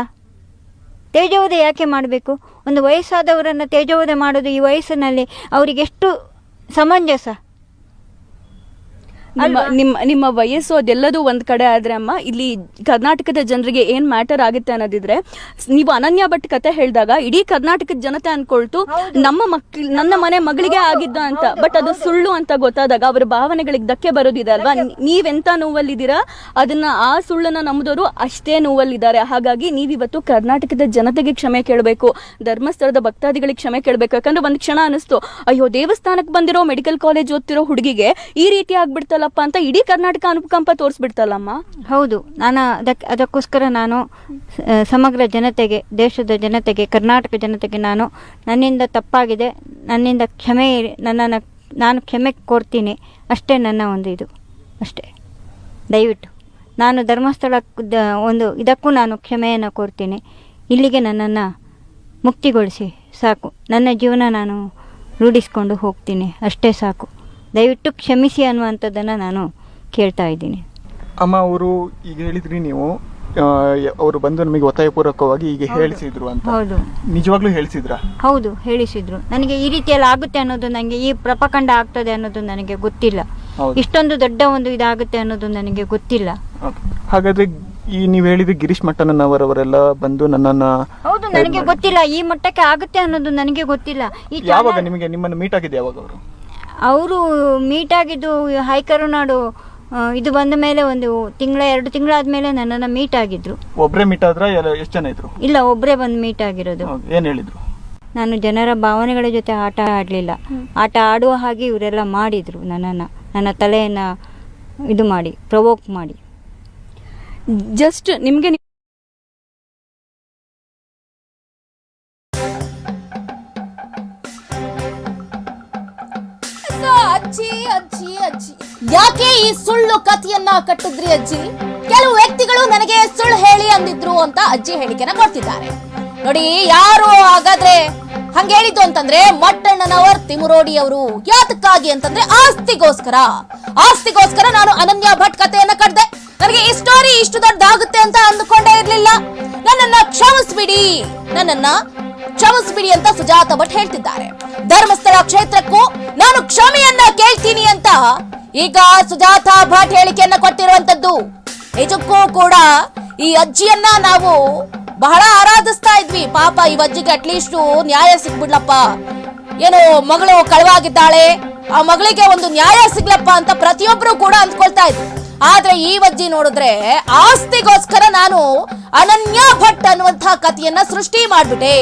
ತೇಜೋವಧೆ ಯಾಕೆ ಮಾಡಬೇಕು? ಒಂದು ವಯಸ್ಸಾದವರನ್ನು ತೇಜೋವಧೆ ಮಾಡೋದು ಈ ವಯಸ್ಸಿನಲ್ಲಿ ಅವರಿಗೆಷ್ಟು ಸಮಂಜಸ? ನಿಮ್ಮ ವಯಸ್ಸು ಅದೆಲ್ಲದೂ ಒಂದ್ ಕಡೆ ಆದ್ರೆ ಅಮ್ಮ, ಇಲ್ಲಿ ಕರ್ನಾಟಕದ ಜನರಿಗೆ ಏನ್ ಮ್ಯಾಟರ್ ಆಗುತ್ತೆ ಅನ್ನೋದಿದ್ರೆ, ನೀವು ಅನನ್ಯ ಭಟ್ ಕತೆ ಹೇಳಿದಾಗ ಇಡೀ ಕರ್ನಾಟಕದ ಜನತೆ ಅನ್ಕೊಳ್ತು ನನ್ನ ಮನೆ ಮಗಳಿಗೆ ಆಗಿದ್ದ ಅಂತ. ಬಟ್ ಅದು ಸುಳ್ಳು ಅಂತ ಗೊತ್ತಾದಾಗ ಅವರ ಭಾವನೆಗಳಿಗೆ ಧಕ್ಕೆ ಬರೋದಿದೆ ಅಲ್ವಾ? ನೀವೆಂತ ನೋವಲ್ಲಿದ್ದೀರಾ, ಅದನ್ನ ಆ ಸುಳ್ಳನ್ನ ನಂಬಿದವರು ಅಷ್ಟೇ ನೋವಲ್ಲಿದ್ದಾರೆ. ಹಾಗಾಗಿ ನೀವಿವತ್ತು ಕರ್ನಾಟಕದ ಜನತೆಗೆ ಕ್ಷಮೆ ಕೇಳಬೇಕು, ಧರ್ಮಸ್ಥಳದ ಭಕ್ತಾದಿಗಳಿಗೆ ಕ್ಷಮೆ ಕೇಳಬೇಕು. ಯಾಕಂದ್ರೆ ಒಂದ್ ಕ್ಷಣ ಅನಿಸ್ತು, ಅಯ್ಯೋ ದೇವಸ್ಥಾನಕ್ಕೆ ಬಂದಿರೋ ಮೆಡಿಕಲ್ ಕಾಲೇಜ್ ಓದ್ತಿರೋ ಹುಡುಗಿಗೆ ಈ ರೀತಿ ಆಗ್ಬಿಡ್ತಲ್ಲ ಅಂತ ಇಡೀ ಕರ್ನಾಟಕ ಅನುಕಂಪ ತೋರಿಸ್ಬಿಡ್ತಲ್ಲಮ್ಮ. ಹೌದು, ನಾನು ಅದಕ್ಕೋಸ್ಕರ ನಾನು ಸಮಗ್ರ ಜನತೆಗೆ, ದೇಶದ ಜನತೆಗೆ, ಕರ್ನಾಟಕ ಜನತೆಗೆ ನನ್ನಿಂದ ತಪ್ಪಾಗಿದೆ, ನನ್ನಿಂದ ನಾನು ಕ್ಷಮೆ ಕೋರ್ತೀನಿ ಅಷ್ಟೇ. ನನ್ನ ಒಂದು ಇದು ಅಷ್ಟೇ. ದಯವಿಟ್ಟು ನಾನು ಧರ್ಮಸ್ಥಳ ಒಂದು ಇದಕ್ಕೂ ನಾನು ಕ್ಷಮೆಯನ್ನು ಕೋರ್ತೀನಿ. ಇಲ್ಲಿಗೆ ನನ್ನನ್ನು ಮುಕ್ತಿಗೊಳಿಸಿ ಸಾಕು. ನನ್ನ ಜೀವನ ನಾನು ರೂಢಿಸ್ಕೊಂಡು ಹೋಗ್ತೀನಿ ಅಷ್ಟೇ ಸಾಕು. ದಯವಿಟ್ಟು ಕ್ಷಮಿಸಿ ಅನ್ನುವಂಥದ್ದನ್ನು ನಾನು ಕೇಳ್ತಾ ಇದ್ದೀನಿ. ಅಮ್ಮ, ಅವರು ಈಗ ಹೇಳಿದ್ರಿ ನೀವು, ಅವರು ಬಂದು ನಮಗೆ ಒತ್ತಾಯಪೂರ್ವಕವಾಗಿ ಈಗ ಹೇಳಿಸಿದ್ರು ಅಂತ. ಹೌದು, ನಿಜವಾಗ್ಲೂ ಹೇಳಿಸಿದ್ರಾ? ಹೌದು, ಹೇಳಿಸಿದ್ರು. ನನಗೆ ಈ ರೀತಿಯಲ್ಲಿ ಆಗುತ್ತೆ ಅನ್ನೋದು, ನನಗೆ ಈ ಪ್ರಪಕಂಡ ಆಗ್ತದೆ ಅನ್ನೋದು ನನಗೆ ಗೊತ್ತಿಲ್ಲ. ಇಷ್ಟೊಂದು ದೊಡ್ಡ ಒಂದು ಇದಾಗುತ್ತೆ ಅನ್ನೋದು ನನಗೆ ಗೊತ್ತಿಲ್ಲ. ಹಾಗಾದ್ರೆ ನೀವು ಹೇಳಿದ್ರೆ ಗಿರೀಶ್ ಮಟ್ಟಣ್ಣನವರೆಲ್ಲ ಬಂದು ನನ್ನನ್ನ, ಹೌದು, ನನಗೆ ಗೊತ್ತಿಲ್ಲ ಈ ಮಟ್ಟಕ್ಕೆ ಆಗುತ್ತೆ ಅನ್ನೋದು ನನಗೆ ಗೊತ್ತಿಲ್ಲ. ಯಾವಾಗ ನಿಮ್ಮನ್ನು ಮೀಟ್ ಆಗಿದೆ? ಯಾವಾಗ ಅವರು ಮೀಟ್ ಆಗಿದ್ದು ಹೈಕರುನಾಡು ಇದು ಬಂದ ಮೇಲೆ 2 ತಿಂಗಳಾದ್ಮೇಲೆ ನನ್ನನ್ನು ಮೀಟ್ ಆಗಿದ್ರು. ಒಬ್ಬರೇ ಮೀಟ್ ಆದ್ರ? ಎಷ್ಟು ಜನ ಇದ್ರು? ಇಲ್ಲ, ಒಬ್ಬರೇ ಬಂದು ಮೀಟ್ ಆಗಿರೋದು. ಏನ್ ಹೇಳಿದ್ರು? ನಾನು ಜನರ ಭಾವನೆಗಳ ಜೊತೆ ಆಟ ಆಡಲಿಲ್ಲ, ಆಟ ಆಡುವ ಹಾಗೆ ಇವರೆಲ್ಲ ಮಾಡಿದ್ರು. ನನ್ನ ತಲೆಯನ್ನು ಇದು ಮಾಡಿ, ಪ್ರವೋಕ್ ಮಾಡಿ. ಜಸ್ಟ್ ನಿಮಗೆ ಅಜ್ಜಿ ಅಜ್ಜಿ ಅಜ್ಜಿ ಯಾಕೆ ಈ ಸುಳ್ಳು ಕಥೆಯನ್ನ ಕಟ್ಟಿದ್ರಿ ಅಜ್ಜಿ? ಕೆಲವು ವ್ಯಕ್ತಿಗಳು ನನಗೆ ಸುಳ್ಳು ಹೇಳಿ ಅಂದಿದ್ರು ಅಂತ ಅಜ್ಜಿ ಹೇಳಿಕೆನ ಕೊಡ್ತಿದ್ದಾರೆ. ನೋಡಿ, ಯಾರು ಹಾಗಾದ್ರೆ ಹಂಗ ಹೇಳಿದ್ದು ಅಂತಂದ್ರೆ ಮಟ್ಟಣ್ಣನವರ್ ತಿಮುರೋಡಿ ಅವರು. ಯಾತಕ್ಕಾಗಿ ಅಂತಂದ್ರೆ ಆಸ್ತಿಗೋಸ್ಕರ ನಾನು ಅನನ್ಯ ಭಟ್ ಕಥೆಯನ್ನ ಕಟ್ದೆ. ನನಗೆ ಈ ಸ್ಟೋರಿ ಇಷ್ಟು ದೊಡ್ಡದಾಗುತ್ತೆ ಅಂತ ಅಂದುಕೊಂಡೇ ಇರ್ಲಿಲ್ಲ. ನನ್ನನ್ನ ಕ್ಷಮಿಸ್ಬಿಡಿ ಅಂತ ಸುಜಾತ ಭಟ್ ಹೇಳ್ತಿದ್ದಾರೆ. ಧರ್ಮಸ್ಥಳ ಕ್ಷೇತ್ರಕ್ಕೂ ನಾನು ಕ್ಷಮೆಯನ್ನ ಕೇಳ್ತೀನಿ ಅಂತ ಈಗ ಸುಜಾತ ಭಟ್ ಹೇಳಿಕೆಯನ್ನ ಕೊಟ್ಟಿರುವಂತದ್ದು. ನಿಜಕ್ಕೂ ಕೂಡ ಈ ಅಜ್ಜಿಯನ್ನ ನಾವು ಬಹಳ ಆರಾಧಿಸ್ತಾ ಇದ್ವಿ. ಪಾಪ ಈ ಅಜ್ಜಿಗೆ ಅಟ್ಲೀಸ್ಟ್ ನ್ಯಾಯ ಸಿಗ್ಬಿಡ್ಲಪ್ಪ, ಏನು ಮಗಳು ಕಳವಾಗಿದ್ದಾಳೆ, ಆ ಮಗಳಿಗೆ ಒಂದು ನ್ಯಾಯ ಸಿಗ್ಲಪ್ಪ ಅಂತ ಪ್ರತಿಯೊಬ್ರು ಕೂಡ ಅಂದ್ಕೊಳ್ತಾ ಇದ್ವಿ. ಆದ್ರೆ ಈ ಅಜ್ಜಿ ನೋಡಿದ್ರೆ ಆಸ್ತಿಗೋಸ್ಕರ ನಾನು ಅನನ್ಯ ಭಟ್ ಅನ್ನುವಂತಹ ಕಥೆಯನ್ನ ಸೃಷ್ಟಿ ಮಾಡ್ಬಿಟ್ಟೆ.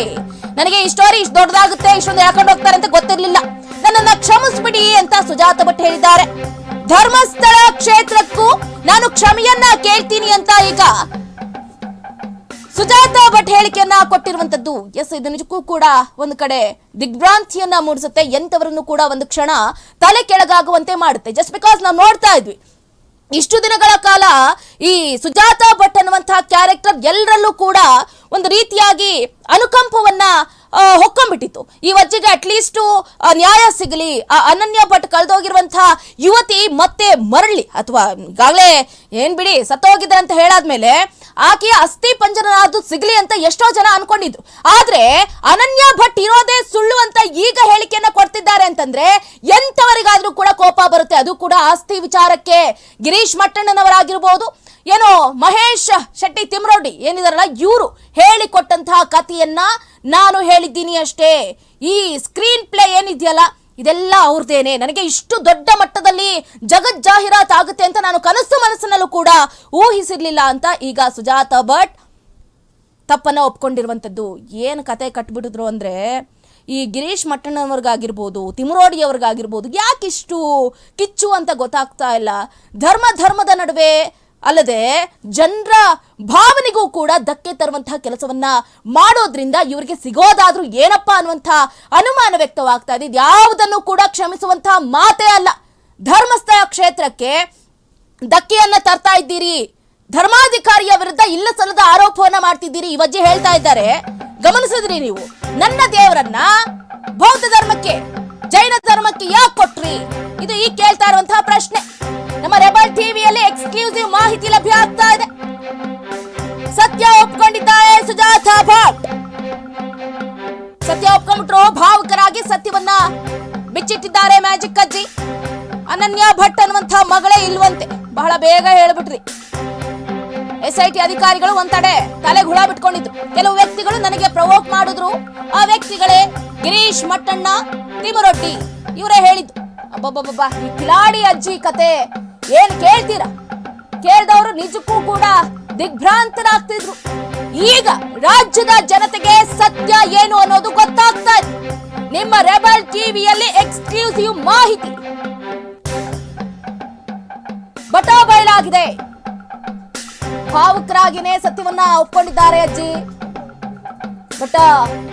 ನನಗೆ ಈ ಸ್ಟೋರಿ ಇಷ್ಟು ದೊಡ್ಡದಾಗುತ್ತೆ, ಇಷ್ಟೊಂದು ಹೇಳ್ಕೊಂಡು ಹೋಗ್ತಾರೆ ಅಂತ ಗೊತ್ತಿರ್ಲಿಲ್ಲ. ನನ್ನನ್ನ ಕ್ಷಮಿಸ್ಬಿಡಿ ಅಂತ ಸುಜಾತ ಭಟ್ ಹೇಳಿದ್ದಾರೆ. ಧರ್ಮಸ್ಥಳ ಕ್ಷೇತ್ರಕ್ಕೂ ನಾನು ಕ್ಷಮೆಯನ್ನ ಕೇಳ್ತೀನಿ ಅಂತ ಈಗ ಸುಜಾತ ಭಟ್ ಹೇಳಿಕೆಯನ್ನ ಕೊಟ್ಟಿರುವಂತದ್ದು. ಎಸ್, ಇದು ನಿಜಕ್ಕೂ ಕೂಡ ಒಂದು ಕಡೆ ದಿಗ್ಭ್ರಾಂತಿಯನ್ನ ಮೂಡಿಸುತ್ತೆ. ಎಂತವರನ್ನು ಕೂಡ ಒಂದು ಕ್ಷಣ ತಲೆ ಕೆಳಗಾಗುವಂತೆ ಮಾಡುತ್ತೆ. ಜಸ್ಟ್ ಬಿಕಾಸ್ ನಾವು ನೋಡ್ತಾ ಇದ್ವಿ ಇಷ್ಟು ದಿನಗಳ ಕಾಲ ಈ ಸುಜಾತ ಭಟ್ ಅನ್ನುವಂತಹ ಕ್ಯಾರೆಕ್ಟರ್ ಎಲ್ಲರಲ್ಲೂ ಕೂಡ ಒಂದು ರೀತಿಯಾಗಿ ಅನುಕಂಪವನ್ನ ಹೊಕ್ಕೊಂಡ್ಬಿಟ್ಟಿತ್ತು. ಈ ಅಜ್ಜಿಗೆ ಅಟ್ಲೀಸ್ಟ್ ನ್ಯಾಯ ಸಿಗಲಿ, ಆ ಅನನ್ಯ ಭಟ್ ಕಳೆದೋಗಿರುವಂತಹ ಯುವತಿ ಮತ್ತೆ ಮರಳಿ, ಅಥವಾ ಈಗಾಗಲೇ ಏನ್ ಬಿಡಿ ಸತ್ತೋಗಿದ್ದಾರೆ ಅಂತ ಹೇಳಾದ್ಮೇಲೆ ಆಕೆಯ ಅಸ್ಥಿ ಪಂಜರನಾದ್ದು ಸಿಗ್ಲಿ ಅಂತ ಎಷ್ಟೋ ಜನ ಅನ್ಕೊಂಡಿದ್ರು. ಆದ್ರೆ ಅನನ್ಯ ಭಟ್ ಇರೋದೇ ಸುಳ್ಳು ಅಂತ ಈಗ ಹೇಳಿಕೆಯನ್ನ ಕೊಡ್ತಿದ್ದಾರೆ ಅಂತಂದ್ರೆ ಎಂತವರಿಗಾದ್ರೂ ಕೂಡ ಕೋಪ ಬರುತ್ತೆ. ಅದು ಕೂಡ ಆಸ್ತಿ ವಿಚಾರಕ್ಕೆ. ಗಿರೀಶ್ ಮಟ್ಟಣ್ಣನವರಾಗಿರ್ಬೋದು, ಏನೋ ಮಹೇಶ್ ಶೆಟ್ಟಿ ತಿಮ್ರೋಡಿ ಏನಿದಾರಲ್ಲ, ಇವರು ಹೇಳಿಕೊಟ್ಟಂತಹ ಕಥೆಯನ್ನ ನಾನು ಹೇಳಿದ್ದೀನಿ ಅಷ್ಟೇ. ಈ ಸ್ಕ್ರೀನ್ ಪ್ಲೇ ಏನಿದೆಯಲ್ಲ ಇದೆಲ್ಲ ಅವ್ರದೇನೆ. ನನಗೆ ಇಷ್ಟು ದೊಡ್ಡ ಮಟ್ಟದಲ್ಲಿ ಜಗತ್ ಜಾಹೀರಾತ್ ಆಗುತ್ತೆ ಅಂತ ನಾನು ಕನಸು ಮನಸ್ಸಿನಲ್ಲೂ ಕೂಡ ಊಹಿಸಿರ್ಲಿಲ್ಲ ಅಂತ ಈಗ ಸುಜಾತ ಭಟ್ ತಪ್ಪನ್ನ ಒಪ್ಕೊಂಡಿರುವಂತದ್ದು. ಏನು ಕತೆ ಕಟ್ಬಿಟ್ಟಿದ್ರು ಅಂದ್ರೆ, ಈ ಗಿರೀಶ್ ಮಟ್ಟಣ್ಣವ್ರಿಗಾಗಿರ್ಬೋದು, ತಿಮುರೋಡಿ ಅವ್ರಿಗಾಗಿರ್ಬೋದು, ಯಾಕಿಷ್ಟು ಕಿಚ್ಚು ಅಂತ ಗೊತ್ತಾಗ್ತಾ ಇಲ್ಲ. ಧರ್ಮದ ನಡುವೆ ಅಲ್ಲದೆ ಜನರ ಭಾವನೆಗೂ ಕೂಡ ಧಕ್ಕೆ ತರುವಂತಹ ಕೆಲಸವನ್ನ ಮಾಡೋದ್ರಿಂದ ಇವರಿಗೆ ಸಿಗೋದಾದ್ರೂ ಏನಪ್ಪಾ ಅನ್ನುವಂತಹ ಅನುಮಾನ ವ್ಯಕ್ತವಾಗ್ತಾ ಇದೆ. ಯಾವುದನ್ನು ಕೂಡ ಕ್ಷಮಿಸುವಂತಹ ಮಾತೇ ಅಲ್ಲ. ಧರ್ಮಸ್ಥಳ ಕ್ಷೇತ್ರಕ್ಕೆ ಧಕ್ಕೆಯನ್ನ ತರ್ತಾ ಇದ್ದೀರಿ, ಧರ್ಮಾಧಿಕಾರಿಯ ವಿರುದ್ಧ ಇಲ್ಲ ಸಲ್ಲದ ಆರೋಪವನ್ನ ಮಾಡ್ತಿದ್ದೀರಿ. ಈ ಅಜ್ಜಿ ಹೇಳ್ತಾ ಇದ್ದಾರೆ, ಗಮನಿಸಿದ್ರಿ ನೀವು? ನನ್ನ ದೇವರನ್ನ ಬೌದ್ಧ ಧರ್ಮಕ್ಕೆ, ಜೈನ ಧರ್ಮಕ್ಕೆ ಯಾಕೆ ಕೊಟ್ರಿ? ಇದು ಈಗ ಕೇಳ್ತಾ ಇರುವಂತಹ ಪ್ರಶ್ನೆ. ನಮ್ಮ ರೆಬಲ್ ಟಿವಿಯಲ್ಲಿ ಎಕ್ಸ್ಕ್ಲೂಸಿವ್ ಮಾಹಿತಿ ಲಭ್ಯ ಆಗ್ತಾ ಇದೆ. ಸತ್ಯ ಒಪ್ಕೊಂಡಿದ್ದಾರೆ ಸುಜಾತ ಭಟ್. ಸತ್ಯ ಒಪ್ಕೊಂಡ್ಬಿಟ್ರು, ಭಾವುಕರಾಗಿ ಸತ್ಯವನ್ನ ಬಿಚ್ಚಿಟ್ಟಿದ್ದಾರೆ ಮ್ಯಾಜಿಕ್ ಅಜ್ಜಿ. ಅನನ್ಯ ಭಟ್ ಅನ್ನುವಂತಹ ಮಗಳೇ ಇಲ್ವಂತೆ, ಬಹಳ ಬೇಗ ಹೇಳ್ಬಿಟ್ರಿ. SIT ಅಧಿಕಾರಿಗಳು ಒಂದೆಡೆ ತಲೆಗೆ ಹುಳ ಬಿಟ್ಕೊಂಡಿದ್ರು. ಕೆಲವು ವ್ಯಕ್ತಿಗಳು ನನಗೆ ಪ್ರವೋಕ್ ಮಾಡಿದ್ರು. ಆ ವ್ಯಕ್ತಿಗಳೇ ಗಿರೀಶ್ ಮಟ್ಟಣ್ಣ, ತಿಮುರೊಡ್ಡಿ ಇವರೇ ಹೇಳಿದ್ದು. ಅಬ್ಬಬ್ಬಬ್ಬ, ಈ ಕಿಲಾಡಿ ಅಜ್ಜಿ ಕತೆ ಏನ್ ಕೇಳ್ತೀರಾ? ಕೇಳ್ದವರು ನಿಜಕ್ಕೂ ಕೂಡ ದಿಗ್ಭ್ರಾಂತರಾಗ್ತಿದ್ರು. ಈಗ ರಾಜ್ಯದ ಜನತೆಗೆ ಸತ್ಯ ಏನು ಅನ್ನೋದು ಗೊತ್ತಾಗ್ತಾ ಇದೆ. ನಿಮ್ಮ ರೆಬಲ್ ಟಿವಿಯಲ್ಲಿ ಎಕ್ಸ್ಕ್ಲೂಸಿವ್ ಮಾಹಿತಿ ಬಯಲಾಗಿದೆ. ಭಾವುಕರಾಗಿನೇ ಸತ್ಯವನ್ನ ಒಪ್ಕೊಂಡಿದ್ದಾರೆ ಅಜ್ಜಿ. ಬಟ್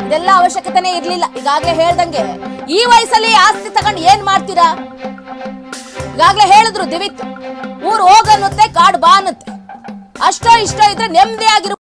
ಇದೆಲ್ಲ ಅವಶ್ಯಕತೆನೇ ಇರ್ಲಿಲ್ಲ. ಈಗಾಗಲೇ ಹೇಳ್ದಂಗೆ ಈ ವಯಸ್ಸಲ್ಲಿ ಆಸ್ತಿ ತಗೊಂಡು ಏನ್ ಮಾಡ್ತೀರಾ? ಈಗಾಗಲೇ ಹೇಳಿದ್ರು, ದಿವಿತ್ ಊರು ಹೋಗನ್ನುತ್ತೆ, ಕಾಡ್ ಬಾ ಅನ್ನುತ್ತೆ. ಅಷ್ಟೋ ಇಷ್ಟ ಇದ್ರೆ ನೆಮ್ಮದಿಯಾಗಿರು.